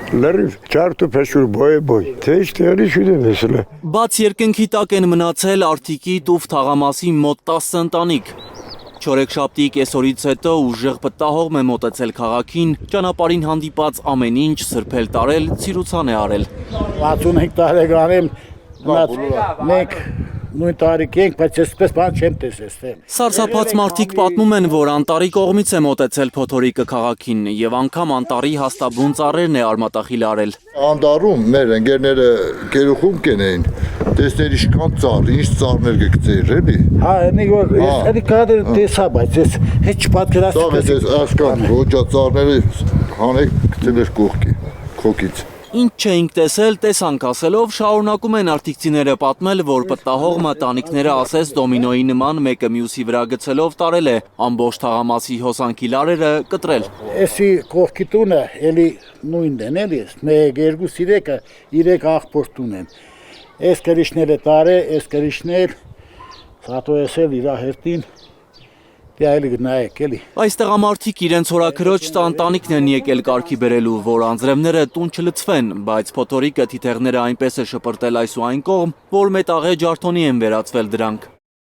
լրիվ ջարդու փեշուր բոյ թե իստերի շուտ է։ Բաց երկնքի տակ են մնացել Արտիկի Տուֆ թաղամասի մոտ 10 ընտանիք։ Չորեքշաբթի կեսօրից հետո ուժեղ պտտահողմ է մոտեցել քաղաքին, ճանապարհին հանդիպած ամեն ինչ սրբել տարել, ցիրուցան է արել։ 65 տարեկան եմ, մենք նույն տարիքի ենք, բայց այսպես բան չեմ տեսել։ Սարսափած մարդիկ պատմում են, որ Անտարի կողմից է մոտեցել փոթորիկը քաղաքին եւ անգամ Անտարի հաստաբուն ծառերն է արմատախիլ արել։ Անտարում մեր ընկերները գերուխում կենեին, տեսներ իշքան ծառ, ինչ ծառներ գծեր էլի։ Հա, նիգոր, էլի կադր տեսա, բայց ես հետ չպատկերացի։ Դա ես ասկան, ոճա ծառները հանեք գծել էր կողքի, քոքից։ Ինչ չէինք տեսել, տեսանք ասելով շարունակում են արտիկցիները պատմել, որ պտտահողմը տանիքները ասես դոմինոյի նման մեկը մյուսի վրա գցելով տարել է, ամբողջ թաղամասի հոսանքի լարերը կտրել։ Էսի կողքի տունը էլի նույնն են, էլի, մեկ, երկու, երեք աղբոր տուն են։ Այս կրիշները տարե, այս կրիշներ, սատո էսել իրա հերտին, Այս տղամարդիկ իրենց հորաքրոջ տանտանիքն են եկել կարգի բերելու, որ անձրևները տուն չլցվեն, բայց փոթորիկը թիթեղները այնպես է շպրտել այս ու այն կողմ, որ մետաղե ջարդոնի են վերածվել դրանք։